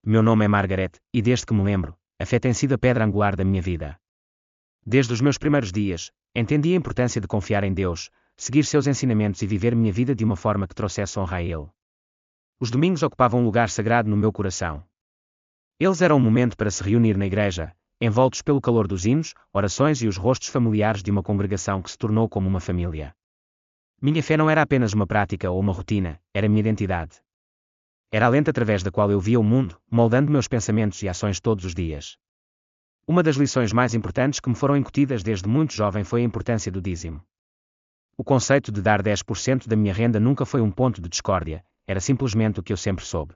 meu nome é Margaret, e desde que me lembro, a fé tem sido a pedra angular da minha vida. Desde os meus primeiros dias, entendi a importância de confiar em Deus, seguir seus ensinamentos e viver minha vida de uma forma que trouxesse honra a Ele. Os domingos ocupavam um lugar sagrado no meu coração. Eles eram um momento para se reunir na igreja, envoltos pelo calor dos hinos, orações e os rostos familiares de uma congregação que se tornou como uma família. Minha fé não era apenas uma prática ou uma rotina, era minha identidade. Era a lente através da qual eu via o mundo, moldando meus pensamentos e ações todos os dias. Uma das lições mais importantes que me foram incutidas desde muito jovem foi a importância do dízimo. O conceito de dar 10% da minha renda nunca foi um ponto de discórdia, era simplesmente o que eu sempre soube.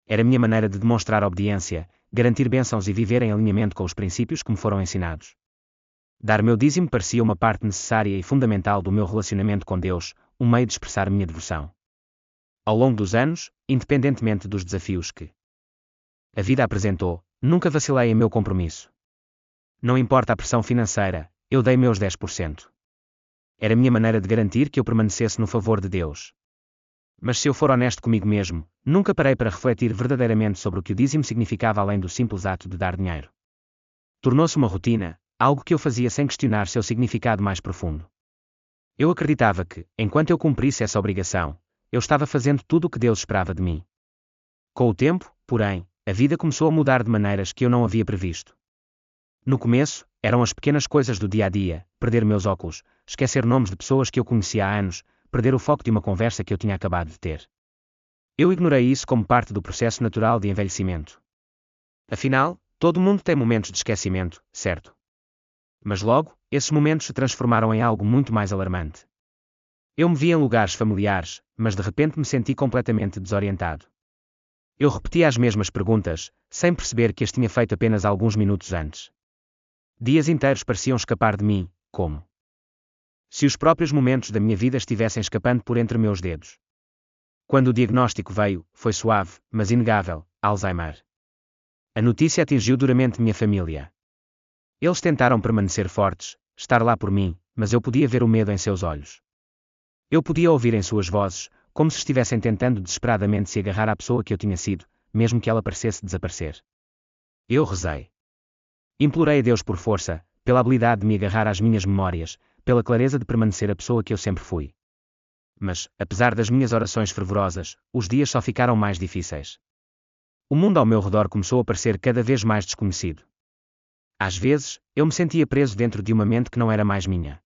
Era a minha maneira de demonstrar obediência, garantir bênçãos e viver em alinhamento com os princípios que me foram ensinados. Dar meu dízimo parecia uma parte necessária e fundamental do meu relacionamento com Deus, um meio de expressar minha devoção. Ao longo dos anos, independentemente dos desafios que a vida apresentou, nunca vacilei em meu compromisso. Não importa a pressão financeira, eu dei meus 10%. Era a minha maneira de garantir que eu permanecesse no favor de Deus. Mas se eu for honesto comigo mesmo, nunca parei para refletir verdadeiramente sobre o que o dízimo significava além do simples ato de dar dinheiro. Tornou-se uma rotina, algo que eu fazia sem questionar seu significado mais profundo. Eu acreditava que, enquanto eu cumprisse essa obrigação, eu estava fazendo tudo o que Deus esperava de mim. Com o tempo, porém, a vida começou a mudar de maneiras que eu não havia previsto. No começo, eram as pequenas coisas do dia a dia, perder meus óculos, esquecer nomes de pessoas que eu conhecia há anos, perder o foco de uma conversa que eu tinha acabado de ter. Eu ignorei isso como parte do processo natural de envelhecimento. Afinal, todo mundo tem momentos de esquecimento, certo? Mas logo, esses momentos se transformaram em algo muito mais alarmante. Eu me via em lugares familiares, mas de repente me senti completamente desorientado. Eu repetia as mesmas perguntas, sem perceber que as tinha feito apenas alguns minutos antes. Dias inteiros pareciam escapar de mim, como se os próprios momentos da minha vida estivessem escapando por entre meus dedos. Quando o diagnóstico veio, foi suave, mas inegável: Alzheimer. A notícia atingiu duramente minha família. Eles tentaram permanecer fortes, estar lá por mim, mas eu podia ver o medo em seus olhos. Eu podia ouvir em suas vozes, como se estivessem tentando desesperadamente se agarrar à pessoa que eu tinha sido, mesmo que ela parecesse desaparecer. Eu rezei. Implorei a Deus por força, pela habilidade de me agarrar às minhas memórias, pela clareza de permanecer a pessoa que eu sempre fui. Mas, apesar das minhas orações fervorosas, os dias só ficaram mais difíceis. O mundo ao meu redor começou a parecer cada vez mais desconhecido. Às vezes, eu me sentia preso dentro de uma mente que não era mais minha.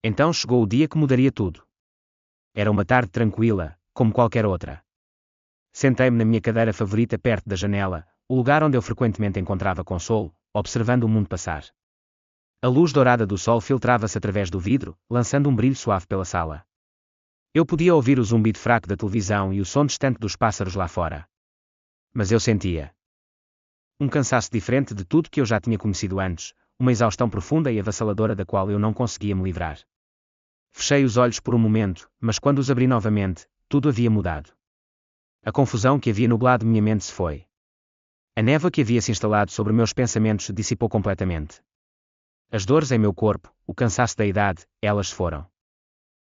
Então chegou o dia que mudaria tudo. Era uma tarde tranquila, como qualquer outra. Sentei-me na minha cadeira favorita perto da janela, o lugar onde eu frequentemente encontrava consolo, observando o mundo passar. A luz dourada do sol filtrava-se através do vidro, lançando um brilho suave pela sala. Eu podia ouvir o zumbido fraco da televisão e o som distante dos pássaros lá fora. Mas eu sentia um cansaço diferente de tudo que eu já tinha conhecido antes, uma exaustão profunda e avassaladora da qual eu não conseguia me livrar. Fechei os olhos por um momento, mas quando os abri novamente, tudo havia mudado. A confusão que havia nublado minha mente se foi. A névoa que havia se instalado sobre meus pensamentos se dissipou completamente. As dores em meu corpo, o cansaço da idade, elas se foram.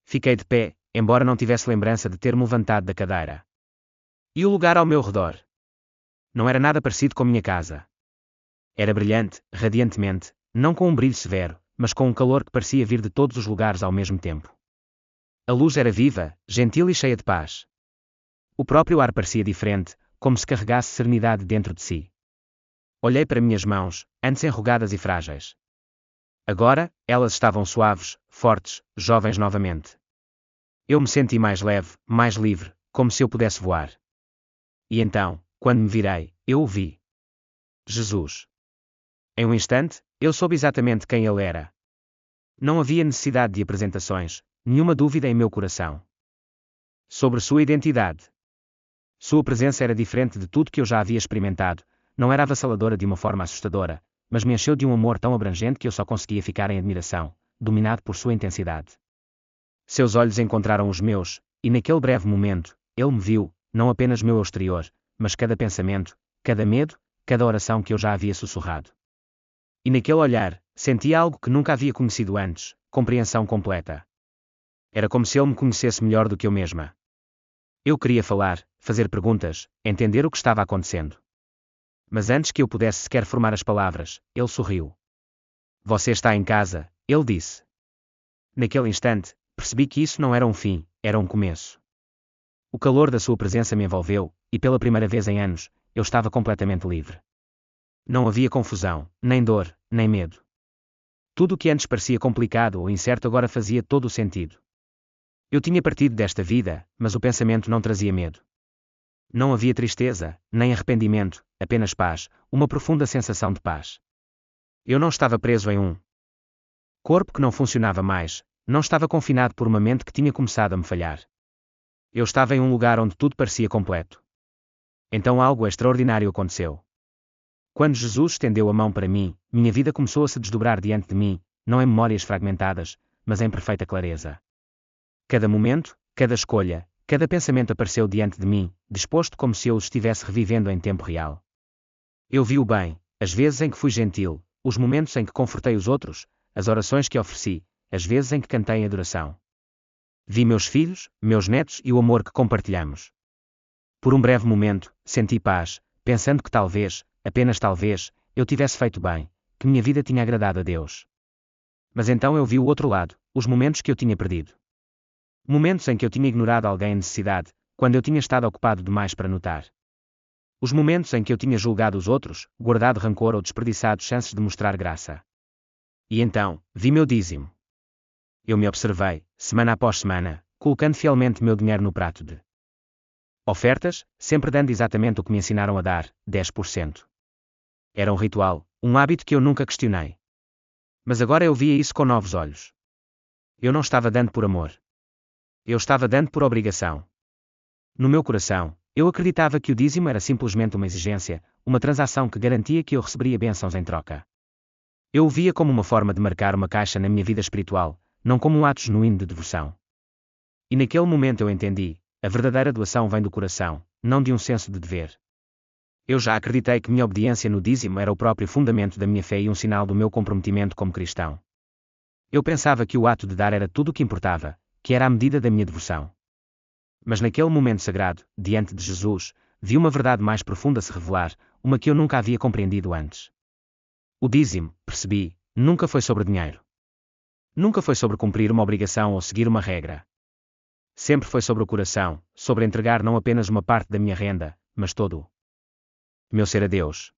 Fiquei de pé, embora não tivesse lembrança de ter-me levantado da cadeira. E o lugar ao meu redor? Não era nada parecido com minha casa. Era brilhante, radiantemente, não com um brilho severo, mas com um calor que parecia vir de todos os lugares ao mesmo tempo. A luz era viva, gentil e cheia de paz. O próprio ar parecia diferente, como se carregasse serenidade dentro de si. Olhei para minhas mãos, antes enrugadas e frágeis. Agora, elas estavam suaves, fortes, jovens novamente. Eu me senti mais leve, mais livre, como se eu pudesse voar. E então, quando me virei, eu o vi. Jesus. Em um instante, eu soube exatamente quem ele era. Não havia necessidade de apresentações, nenhuma dúvida em meu coração. Sobre sua identidade. Sua presença era diferente de tudo que eu já havia experimentado, não era avassaladora de uma forma assustadora, mas me encheu de um amor tão abrangente que eu só conseguia ficar em admiração, dominado por sua intensidade. Seus olhos encontraram os meus, e naquele breve momento, ele me viu, não apenas meu exterior, mas cada pensamento, cada medo, cada oração que eu já havia sussurrado. E naquele olhar, senti algo que nunca havia conhecido antes: compreensão completa. Era como se ele me conhecesse melhor do que eu mesma. Eu queria falar, fazer perguntas, entender o que estava acontecendo. mas antes que eu pudesse sequer formar as palavras, ele sorriu. Você está em casa, ele disse. Naquele instante, percebi que isso não era um fim, era um começo. O calor da sua presença me envolveu, e pela primeira vez em anos, eu estava completamente livre. Não havia confusão, nem dor, nem medo. Tudo o que antes parecia complicado ou incerto agora fazia todo o sentido. Eu tinha partido desta vida, mas o pensamento não trazia medo. Não havia tristeza, nem arrependimento, apenas paz, uma profunda sensação de paz. Eu não estava preso em um corpo que não funcionava mais, não estava confinado por uma mente que tinha começado a me falhar. Eu estava em um lugar onde tudo parecia completo. Então algo extraordinário aconteceu. Quando Jesus estendeu a mão para mim, minha vida começou a se desdobrar diante de mim, não em memórias fragmentadas, mas em perfeita clareza. Cada momento, cada escolha, cada pensamento apareceu diante de mim, disposto como se eu os estivesse revivendo em tempo real. Eu vi o bem, as vezes em que fui gentil, os momentos em que confortei os outros, as orações que ofereci, as vezes em que cantei em adoração. Vi meus filhos, meus netos e o amor que compartilhamos. Por um breve momento, senti paz, pensando que talvez, apenas talvez, eu tivesse feito bem, que minha vida tinha agradado a Deus. Mas então eu vi o outro lado, os momentos que eu tinha perdido. Momentos em que eu tinha ignorado alguém em necessidade, quando eu tinha estado ocupado demais para notar. Os momentos em que eu tinha julgado os outros, guardado rancor ou desperdiçado chances de mostrar graça. E então, vi meu dízimo. Eu me observei, semana após semana, colocando fielmente meu dinheiro no prato de ofertas, sempre dando exatamente o que me ensinaram a dar, 10%. Era um ritual, um hábito que eu nunca questionei. Mas agora eu via isso com novos olhos. Eu não estava dando por amor. Eu estava dando por obrigação. No meu coração, eu acreditava que o dízimo era simplesmente uma exigência, uma transação que garantia que eu receberia bênçãos em troca. Eu o via como uma forma de marcar uma caixa na minha vida espiritual, não como um ato genuíno de devoção. E naquele momento eu entendi, a verdadeira doação vem do coração, não de um senso de dever. Eu já acreditei que minha obediência no dízimo era o próprio fundamento da minha fé e um sinal do meu comprometimento como cristão. Eu pensava que o ato de dar era tudo o que importava, que era a medida da minha devoção. Mas naquele momento sagrado, diante de Jesus, vi uma verdade mais profunda se revelar, uma que eu nunca havia compreendido antes. O dízimo, percebi, nunca foi sobre dinheiro. Nunca foi sobre cumprir uma obrigação ou seguir uma regra. Sempre foi sobre o coração, sobre entregar não apenas uma parte da minha renda, mas todo o meu ser a Deus.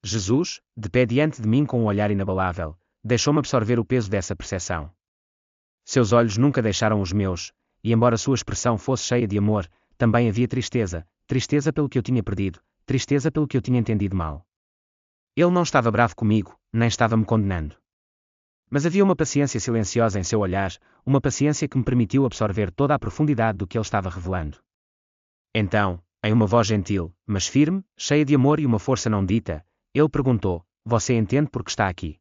Jesus, de pé diante de mim com um olhar inabalável, deixou-me absorver o peso dessa percepção. Seus olhos nunca deixaram os meus, e embora sua expressão fosse cheia de amor, também havia tristeza, tristeza pelo que eu tinha perdido, tristeza pelo que eu tinha entendido mal. Ele não estava bravo comigo, nem estava me condenando. Mas havia uma paciência silenciosa em seu olhar, uma paciência que me permitiu absorver toda a profundidade do que ele estava revelando. Então, em uma voz gentil, mas firme, cheia de amor e uma força não dita, ele perguntou: "Você entende por que está aqui?"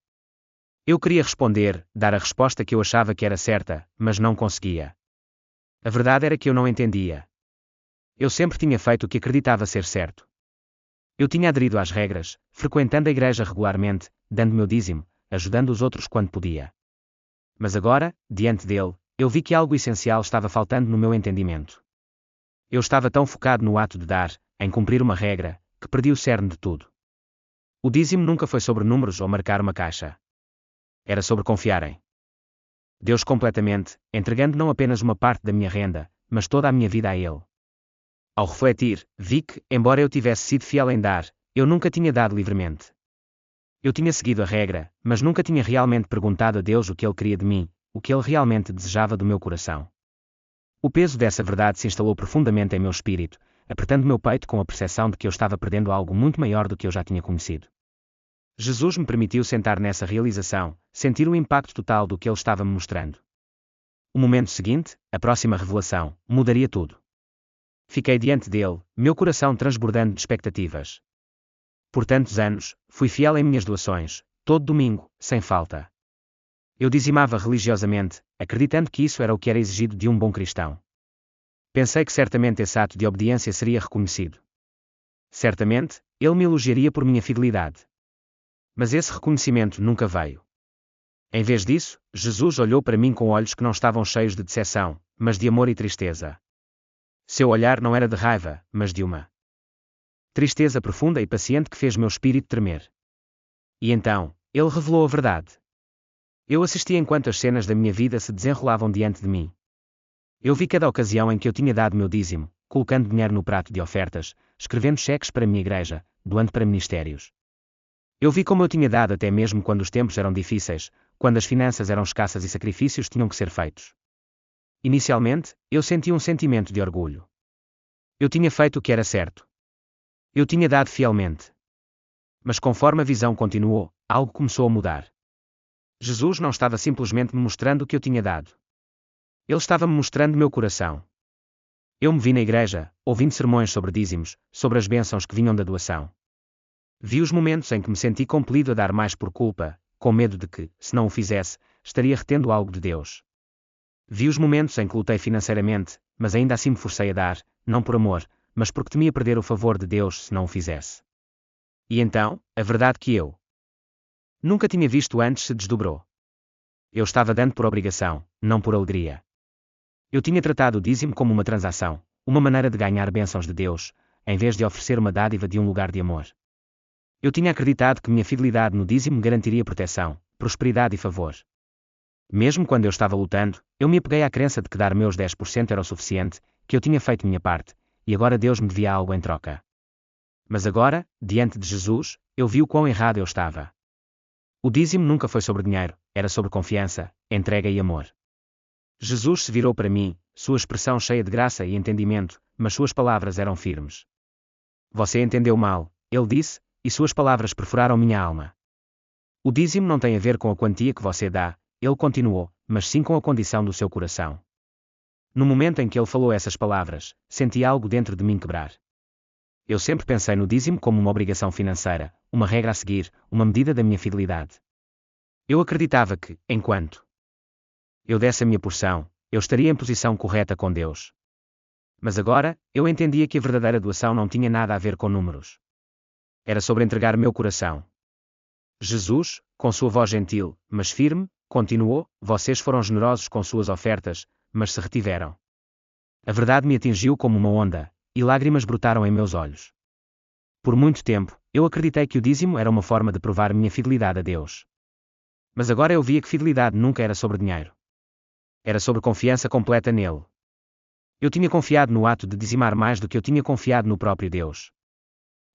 Eu queria responder, dar a resposta que eu achava que era certa, mas não conseguia. A verdade era que eu não entendia. Eu sempre tinha feito o que acreditava ser certo. Eu tinha aderido às regras, frequentando a igreja regularmente, dando meu dízimo, ajudando os outros quando podia. Mas agora, diante dele, eu vi que algo essencial estava faltando no meu entendimento. Eu estava tão focado no ato de dar, em cumprir uma regra, que perdi o cerne de tudo. O dízimo nunca foi sobre números ou marcar uma caixa. Era sobre confiar em Deus completamente, entregando não apenas uma parte da minha renda, mas toda a minha vida a Ele. Ao refletir, vi que, embora eu tivesse sido fiel em dar, eu nunca tinha dado livremente. Eu tinha seguido a regra, mas nunca tinha realmente perguntado a Deus o que Ele queria de mim, o que Ele realmente desejava do meu coração. O peso dessa verdade se instalou profundamente em meu espírito, apertando meu peito com a percepção de que eu estava perdendo algo muito maior do que eu já tinha conhecido. Jesus me permitiu sentar nessa realização, sentir o impacto total do que Ele estava me mostrando. O momento seguinte, a próxima revelação, mudaria tudo. Fiquei diante dele, meu coração transbordando de expectativas. Por tantos anos, fui fiel em minhas doações, todo domingo, sem falta. Eu dizimava religiosamente, acreditando que isso era o que era exigido de um bom cristão. Pensei que certamente esse ato de obediência seria reconhecido. Certamente, ele me elogiaria por minha fidelidade. Mas esse reconhecimento nunca veio. Em vez disso, Jesus olhou para mim com olhos que não estavam cheios de decepção, mas de amor e tristeza. Seu olhar não era de raiva, mas de uma tristeza profunda e paciente que fez meu espírito tremer. E então, ele revelou a verdade. Eu assisti enquanto as cenas da minha vida se desenrolavam diante de mim. Eu vi cada ocasião em que eu tinha dado meu dízimo, colocando dinheiro no prato de ofertas, escrevendo cheques para minha igreja, doando para ministérios. Eu vi como eu tinha dado até mesmo quando os tempos eram difíceis, quando as finanças eram escassas e sacrifícios tinham que ser feitos. Inicialmente, eu senti um sentimento de orgulho. Eu tinha feito o que era certo. Eu tinha dado fielmente. Mas conforme a visão continuou, algo começou a mudar. Jesus não estava simplesmente me mostrando o que eu tinha dado. Ele estava me mostrando meu coração. Eu me vi na igreja, ouvindo sermões sobre dízimos, sobre as bênçãos que vinham da doação. Vi os momentos em que me senti compelido a dar mais por culpa, com medo de que, se não o fizesse, estaria retendo algo de Deus. Vi os momentos em que lutei financeiramente, mas ainda assim me forcei a dar, não por amor, mas porque temia perder o favor de Deus se não o fizesse. E então, a verdade que eu nunca tinha visto antes se desdobrou. Eu estava dando por obrigação, não por alegria. Eu tinha tratado o dízimo como uma transação, uma maneira de ganhar bênçãos de Deus, em vez de oferecer uma dádiva de um lugar de amor. Eu tinha acreditado que minha fidelidade no dízimo me garantiria proteção, prosperidade e favor. Mesmo quando eu estava lutando, eu me apeguei à crença de que dar meus 10% era o suficiente, que eu tinha feito minha parte, e agora Deus me devia algo em troca. Mas agora, diante de Jesus, eu vi o quão errado eu estava. O dízimo nunca foi sobre dinheiro, era sobre confiança, entrega e amor. Jesus se virou para mim, sua expressão cheia de graça e entendimento, mas suas palavras eram firmes. Você entendeu mal, ele disse, e suas palavras perfuraram minha alma. O dízimo não tem a ver com a quantia que você dá, ele continuou, mas sim com a condição do seu coração. No momento em que ele falou essas palavras, senti algo dentro de mim quebrar. Eu sempre pensei no dízimo como uma obrigação financeira, uma regra a seguir, uma medida da minha fidelidade. Eu acreditava que, enquanto eu desse a minha porção, eu estaria em posição correta com Deus. Mas agora, eu entendia que a verdadeira doação não tinha nada a ver com números. Era sobre entregar meu coração. Jesus, com sua voz gentil, mas firme, continuou: vocês foram generosos com suas ofertas, mas se retiveram. A verdade me atingiu como uma onda, e lágrimas brotaram em meus olhos. Por muito tempo, eu acreditei que o dízimo era uma forma de provar minha fidelidade a Deus. Mas agora eu via que fidelidade nunca era sobre dinheiro. Era sobre confiança completa nele. Eu tinha confiado no ato de dizimar mais do que eu tinha confiado no próprio Deus.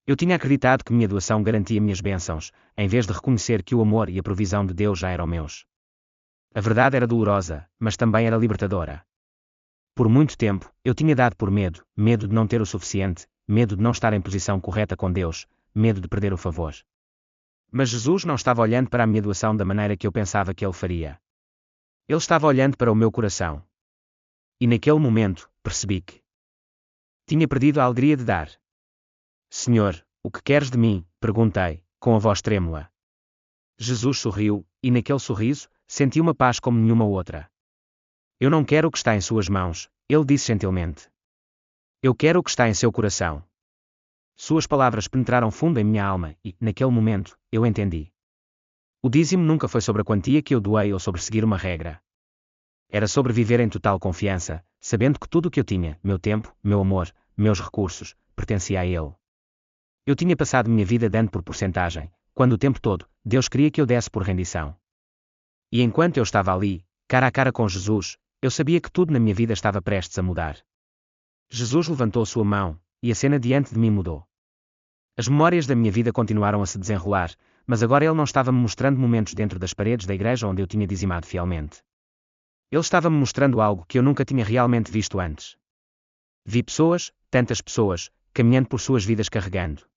Eu tinha acreditado que minha doação garantia minhas bênçãos, em vez de reconhecer que o amor e a provisão de Deus já eram meus. A verdade era dolorosa, mas também era libertadora. Por muito tempo, eu tinha dado por medo, medo de não ter o suficiente, medo de não estar em posição correta com Deus, medo de perder o favor. Mas Jesus não estava olhando para a minha doação da maneira que eu pensava que ele faria. Ele estava olhando para o meu coração. E naquele momento, percebi que tinha perdido a alegria de dar. Senhor, o que queres de mim? Perguntei, com a voz trêmula. Jesus sorriu, e naquele sorriso, senti uma paz como nenhuma outra. Eu não quero o que está em suas mãos, ele disse gentilmente. Eu quero o que está em seu coração. Suas palavras penetraram fundo em minha alma e, naquele momento, eu entendi. O dízimo nunca foi sobre a quantia que eu doei ou sobre seguir uma regra. Era sobre viver em total confiança, sabendo que tudo o que eu tinha, meu tempo, meu amor, meus recursos, pertencia a ele. Eu tinha passado minha vida dando por porcentagem, quando o tempo todo, Deus queria que eu desse por rendição. E enquanto eu estava ali, cara a cara com Jesus, eu sabia que tudo na minha vida estava prestes a mudar. Jesus levantou sua mão, e a cena diante de mim mudou. As memórias da minha vida continuaram a se desenrolar, mas agora ele não estava me mostrando momentos dentro das paredes da igreja onde eu tinha dizimado fielmente. Ele estava me mostrando algo que eu nunca tinha realmente visto antes. Vi pessoas, tantas pessoas, caminhando por suas vidas carregando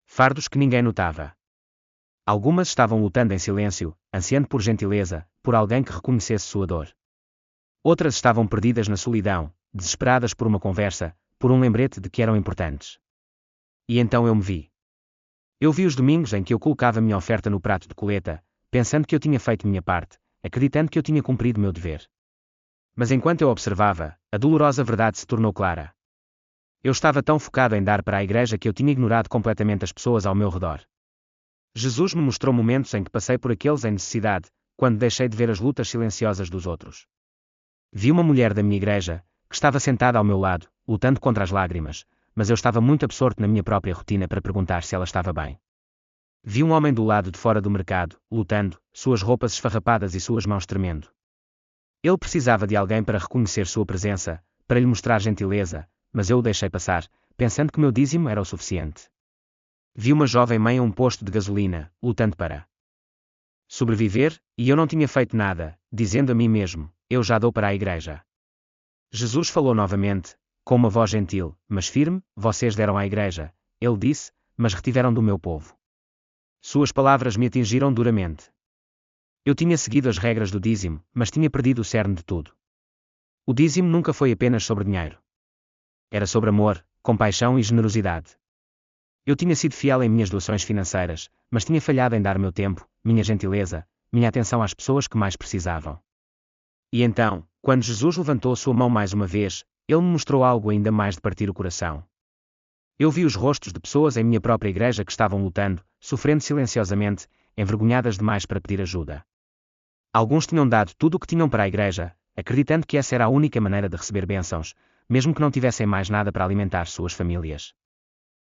fardos que ninguém notava. Algumas estavam lutando em silêncio, ansiando por gentileza, por alguém que reconhecesse sua dor. Outras estavam perdidas na solidão, desesperadas por uma conversa, por um lembrete de que eram importantes. E então eu me vi. Eu vi os domingos em que eu colocava minha oferta no prato de colheita, pensando que eu tinha feito minha parte, acreditando que eu tinha cumprido meu dever. Mas enquanto eu observava, a dolorosa verdade se tornou clara. Eu estava tão focado em dar para a igreja que eu tinha ignorado completamente as pessoas ao meu redor. Jesus me mostrou momentos em que passei por aqueles em necessidade, quando deixei de ver as lutas silenciosas dos outros. Vi uma mulher da minha igreja, que estava sentada ao meu lado, lutando contra as lágrimas, mas eu estava muito absorto na minha própria rotina para perguntar se ela estava bem. Vi um homem do lado de fora do mercado, lutando, suas roupas esfarrapadas e suas mãos tremendo. Ele precisava de alguém para reconhecer sua presença, para lhe mostrar gentileza, mas eu o deixei passar, pensando que meu dízimo era o suficiente. Vi uma jovem mãe a um posto de gasolina, lutando para sobreviver, e eu não tinha feito nada, dizendo a mim mesmo, eu já dou para a igreja. Jesus falou novamente, com uma voz gentil, mas firme, vocês deram à igreja, ele disse, mas retiveram do meu povo. Suas palavras me atingiram duramente. Eu tinha seguido as regras do dízimo, mas tinha perdido o cerne de tudo. O dízimo nunca foi apenas sobre dinheiro. Era sobre amor, compaixão e generosidade. Eu tinha sido fiel em minhas doações financeiras, mas tinha falhado em dar meu tempo, minha gentileza, minha atenção às pessoas que mais precisavam. E então, quando Jesus levantou sua mão mais uma vez, ele me mostrou algo ainda mais de partir o coração. Eu vi os rostos de pessoas em minha própria igreja que estavam lutando, sofrendo silenciosamente, envergonhadas demais para pedir ajuda. Alguns tinham dado tudo o que tinham para a igreja, acreditando que essa era a única maneira de receber bênçãos, mesmo que não tivessem mais nada para alimentar suas famílias.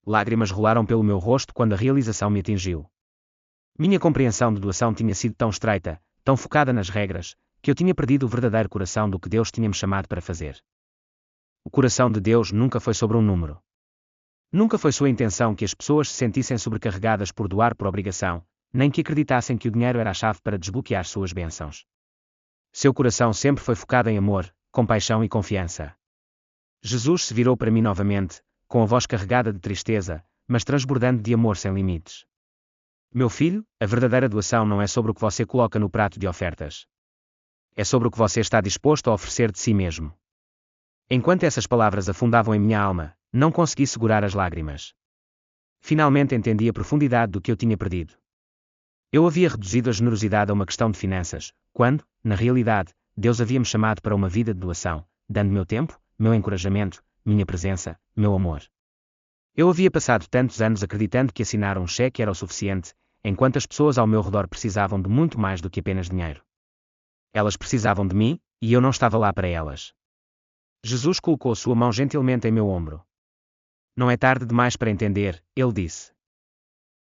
Lágrimas rolaram pelo meu rosto quando a realização me atingiu. Minha compreensão de doação tinha sido tão estreita, tão focada nas regras, que eu tinha perdido o verdadeiro coração do que Deus tinha me chamado para fazer. O coração de Deus nunca foi sobre um número. Nunca foi sua intenção que as pessoas se sentissem sobrecarregadas por doar por obrigação, nem que acreditassem que o dinheiro era a chave para desbloquear suas bênçãos. Seu coração sempre foi focado em amor, compaixão e confiança. Jesus se virou para mim novamente, com a voz carregada de tristeza, mas transbordando de amor sem limites. Meu filho, a verdadeira doação não é sobre o que você coloca no prato de ofertas. É sobre o que você está disposto a oferecer de si mesmo. Enquanto essas palavras afundavam em minha alma, não consegui segurar as lágrimas. Finalmente entendi a profundidade do que eu tinha perdido. Eu havia reduzido a generosidade a uma questão de finanças, quando, na realidade, Deus havia me chamado para uma vida de doação, dando meu tempo, meu encorajamento, minha presença, meu amor. Eu havia passado tantos anos acreditando que assinar um cheque era o suficiente, enquanto as pessoas ao meu redor precisavam de muito mais do que apenas dinheiro. Elas precisavam de mim, e eu não estava lá para elas. Jesus colocou sua mão gentilmente em meu ombro. Não é tarde demais para entender, ele disse.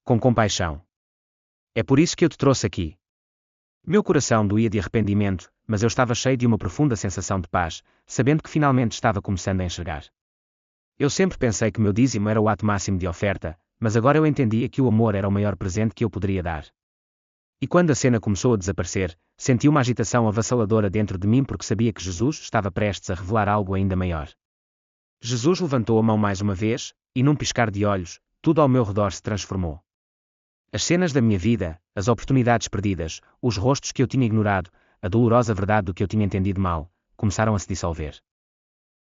Com compaixão. É por isso que eu te trouxe aqui. Meu coração doía de arrependimento, mas eu estava cheio de uma profunda sensação de paz, sabendo que finalmente estava começando a enxergar. Eu sempre pensei que meu dízimo era o ato máximo de oferta, mas agora eu entendia que o amor era o maior presente que eu poderia dar. E quando a cena começou a desaparecer, senti uma agitação avassaladora dentro de mim porque sabia que Jesus estava prestes a revelar algo ainda maior. Jesus levantou a mão mais uma vez, e num piscar de olhos, tudo ao meu redor se transformou. As cenas da minha vida, as oportunidades perdidas, os rostos que eu tinha ignorado, a dolorosa verdade do que eu tinha entendido mal, começaram a se dissolver.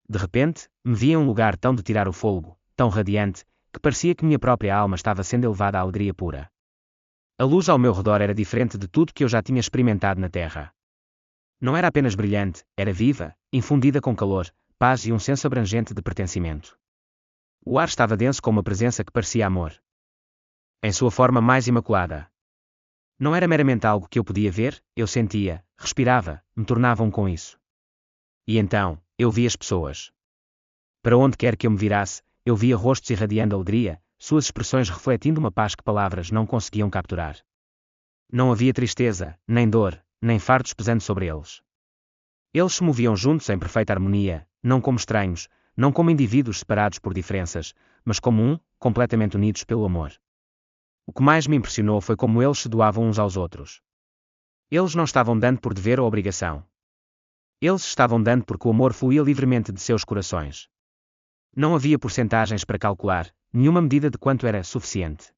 De repente, me vi em um lugar tão de tirar o fôlego, tão radiante, que parecia que minha própria alma estava sendo elevada à alegria pura. A luz ao meu redor era diferente de tudo que eu já tinha experimentado na Terra. Não era apenas brilhante, era viva, infundida com calor, paz e um senso abrangente de pertencimento. O ar estava denso com uma presença que parecia amor. Em sua forma mais imaculada. Não era meramente algo que eu podia ver, eu sentia, respirava, me tornava um com isso. E então, eu vi as pessoas. Para onde quer que eu me virasse, eu via rostos irradiando alegria, suas expressões refletindo uma paz que palavras não conseguiam capturar. Não havia tristeza, nem dor, nem fardos pesando sobre eles. Eles se moviam juntos em perfeita harmonia, não como estranhos, não como indivíduos separados por diferenças, mas como um, completamente unidos pelo amor. O que mais me impressionou foi como eles se doavam uns aos outros. Eles não estavam dando por dever ou obrigação. Eles estavam dando porque o amor fluía livremente de seus corações. Não havia porcentagens para calcular, nenhuma medida de quanto era suficiente.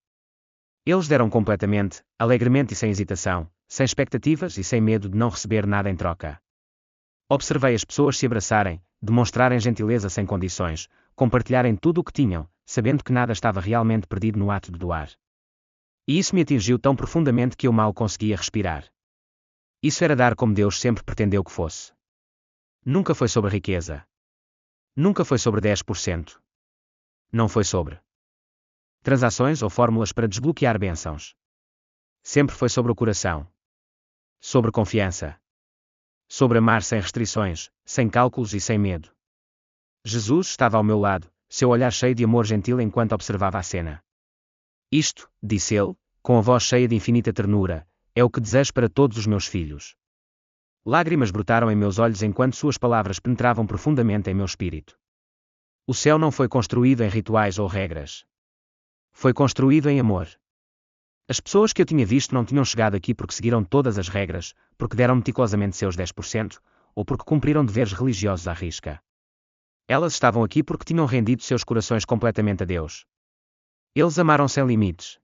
Eles deram completamente, alegremente e sem hesitação, sem expectativas e sem medo de não receber nada em troca. Observei as pessoas se abraçarem, demonstrarem gentileza sem condições, compartilharem tudo o que tinham, sabendo que nada estava realmente perdido no ato de doar. E isso me atingiu tão profundamente que eu mal conseguia respirar. Isso era dar como Deus sempre pretendeu que fosse. Nunca foi sobre riqueza. Nunca foi sobre 10%. Não foi sobre transações ou fórmulas para desbloquear bênçãos. Sempre foi sobre o coração. Sobre confiança. Sobre amar sem restrições, sem cálculos e sem medo. Jesus estava ao meu lado, seu olhar cheio de amor gentil enquanto observava a cena. Isto, disse ele, com a voz cheia de infinita ternura, é o que desejo para todos os meus filhos. Lágrimas brotaram em meus olhos enquanto suas palavras penetravam profundamente em meu espírito. O céu não foi construído em rituais ou regras. Foi construído em amor. As pessoas que eu tinha visto não tinham chegado aqui porque seguiram todas as regras, porque deram meticulosamente seus 10%, ou porque cumpriram deveres religiosos à risca. Elas estavam aqui porque tinham rendido seus corações completamente a Deus. Eles amaram sem limites.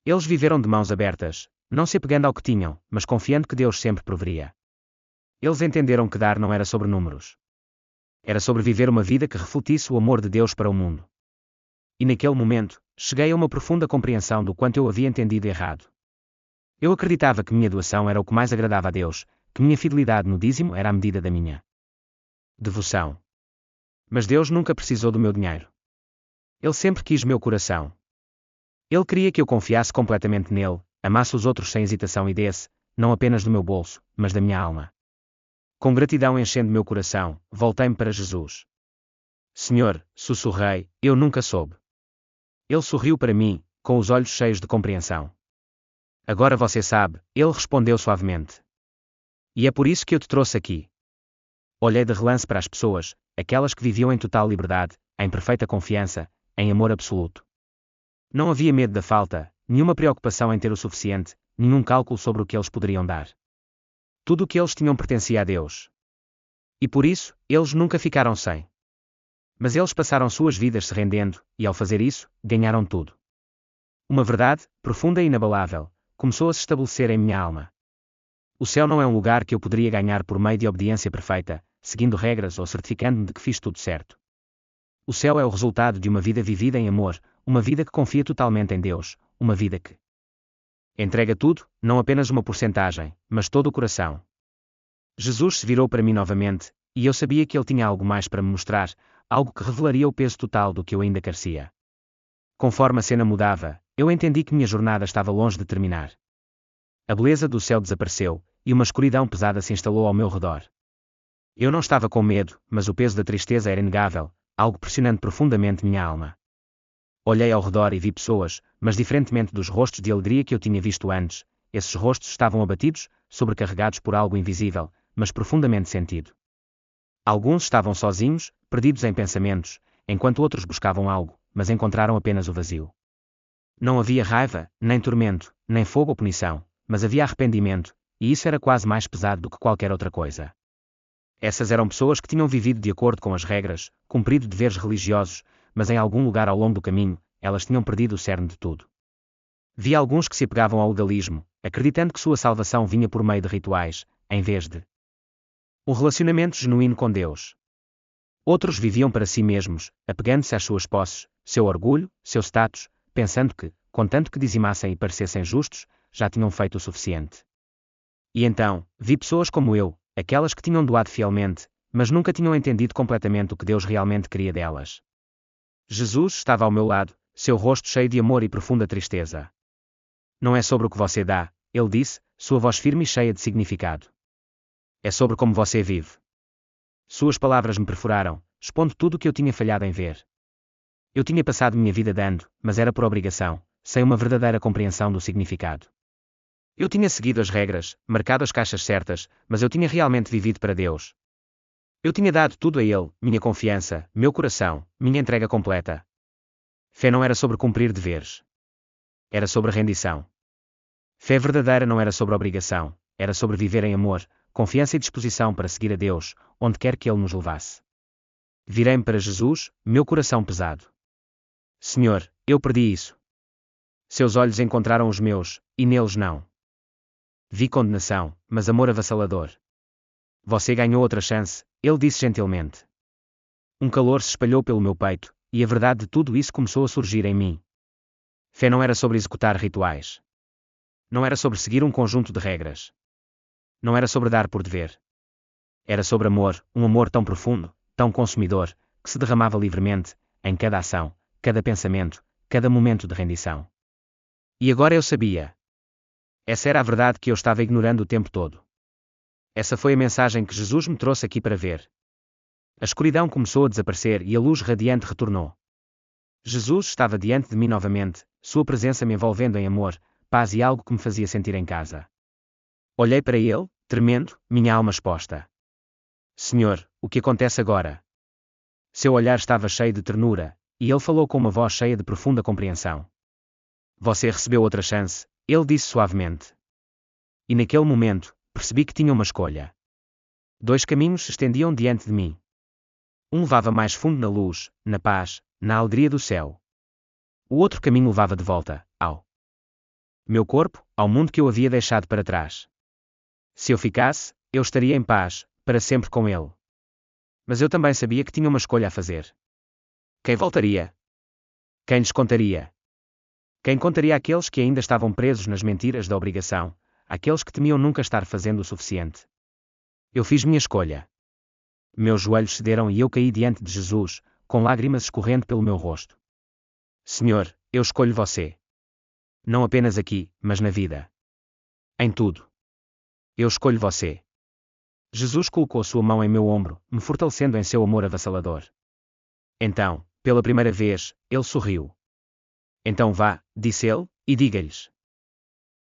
Eles viveram de mãos abertas, não se apegando ao que tinham, mas confiando que Deus sempre proveria. Eles entenderam que dar não era sobre números. Era sobre viver uma vida que refletisse o amor de Deus para o mundo. E naquele momento, cheguei a uma profunda compreensão do quanto eu havia entendido errado. Eu acreditava que minha doação era o que mais agradava a Deus, que minha fidelidade no dízimo era a medida da minha devoção. Mas Deus nunca precisou do meu dinheiro. Ele sempre quis meu coração. Ele queria que eu confiasse completamente nele, amasse os outros sem hesitação e desse, não apenas do meu bolso, mas da minha alma. Com gratidão enchendo meu coração, voltei-me para Jesus. Senhor, sussurrei, eu nunca soube. Ele sorriu para mim, com os olhos cheios de compreensão. Agora você sabe, ele respondeu suavemente. E é por isso que eu te trouxe aqui. Olhei de relance para as pessoas, aquelas que viviam em total liberdade, em perfeita confiança, em amor absoluto. Não havia medo da falta, nenhuma preocupação em ter o suficiente, nenhum cálculo sobre o que eles poderiam dar. Tudo o que eles tinham pertencia a Deus. E por isso, eles nunca ficaram sem. Mas eles passaram suas vidas se rendendo, e ao fazer isso, ganharam tudo. Uma verdade, profunda e inabalável, começou a se estabelecer em minha alma. O céu não é um lugar que eu poderia ganhar por meio de obediência perfeita, seguindo regras ou certificando-me de que fiz tudo certo. O céu é o resultado de uma vida vivida em amor, uma vida que confia totalmente em Deus, uma vida que entrega tudo, não apenas uma porcentagem, mas todo o coração. Jesus se virou para mim novamente, e eu sabia que ele tinha algo mais para me mostrar, algo que revelaria o peso total do que eu ainda carecia. Conforme a cena mudava, eu entendi que minha jornada estava longe de terminar. A beleza do céu desapareceu, e uma escuridão pesada se instalou ao meu redor. Eu não estava com medo, mas o peso da tristeza era inegável, algo pressionando profundamente minha alma. Olhei ao redor e vi pessoas, mas diferentemente dos rostos de alegria que eu tinha visto antes, esses rostos estavam abatidos, sobrecarregados por algo invisível, mas profundamente sentido. Alguns estavam sozinhos, perdidos em pensamentos, enquanto outros buscavam algo, mas encontraram apenas o vazio. Não havia raiva, nem tormento, nem fogo ou punição, mas havia arrependimento, e isso era quase mais pesado do que qualquer outra coisa. Essas eram pessoas que tinham vivido de acordo com as regras, cumprido deveres religiosos, mas em algum lugar ao longo do caminho, elas tinham perdido o cerne de tudo. Vi alguns que se apegavam ao legalismo, acreditando que sua salvação vinha por meio de rituais, em vez de um relacionamento genuíno com Deus. Outros viviam para si mesmos, apegando-se às suas posses, seu orgulho, seu status, pensando que, contanto que dizimassem e parecessem justos, já tinham feito o suficiente. E então, vi pessoas como eu, aquelas que tinham doado fielmente, mas nunca tinham entendido completamente o que Deus realmente queria delas. Jesus estava ao meu lado, seu rosto cheio de amor e profunda tristeza. Não é sobre o que você dá, ele disse, sua voz firme e cheia de significado. É sobre como você vive. Suas palavras me perfuraram, expondo tudo o que eu tinha falhado em ver. Eu tinha passado minha vida dando, mas era por obrigação, sem uma verdadeira compreensão do significado. Eu tinha seguido as regras, marcado as caixas certas, mas eu tinha realmente vivido para Deus. Eu tinha dado tudo a Ele, minha confiança, meu coração, minha entrega completa. Fé não era sobre cumprir deveres. Era sobre rendição. Fé verdadeira não era sobre obrigação, era sobre viver em amor, confiança e disposição para seguir a Deus, onde quer que Ele nos levasse. Virei-me para Jesus, meu coração pesado. Senhor, eu perdi isso. Seus olhos encontraram os meus, e neles não. Vi condenação, mas amor avassalador. Você ganhou outra chance, ele disse gentilmente. Um calor se espalhou pelo meu peito, e a verdade de tudo isso começou a surgir em mim. Fé não era sobre executar rituais. Não era sobre seguir um conjunto de regras. Não era sobre dar por dever. Era sobre amor, um amor tão profundo, tão consumidor, que se derramava livremente, em cada ação, cada pensamento, cada momento de rendição. E agora eu sabia. Essa era a verdade que eu estava ignorando o tempo todo. Essa foi a mensagem que Jesus me trouxe aqui para ver. A escuridão começou a desaparecer e a luz radiante retornou. Jesus estava diante de mim novamente, sua presença me envolvendo em amor, paz e algo que me fazia sentir em casa. Olhei para ele, tremendo, minha alma exposta. Senhor, o que acontece agora? Seu olhar estava cheio de ternura, e ele falou com uma voz cheia de profunda compreensão. Você recebeu outra chance, ele disse suavemente. E naquele momento, percebi que tinha uma escolha. 2 caminhos se estendiam diante de mim. Um levava mais fundo na luz, na paz, na alegria do céu. O outro caminho levava de volta, ao meu corpo, ao mundo que eu havia deixado para trás. Se eu ficasse, eu estaria em paz, para sempre com ele. Mas eu também sabia que tinha uma escolha a fazer. Quem voltaria? Quem lhes contaria? Quem contaria àqueles que ainda estavam presos nas mentiras da obrigação, àqueles que temiam nunca estar fazendo o suficiente? Eu fiz minha escolha. Meus joelhos cederam e eu caí diante de Jesus, com lágrimas escorrendo pelo meu rosto. Senhor, eu escolho você. Não apenas aqui, mas na vida. Em tudo. Eu escolho você. Jesus colocou sua mão em meu ombro, me fortalecendo em seu amor avassalador. Então, pela primeira vez, ele sorriu. Então vá, disse ele, e diga-lhes: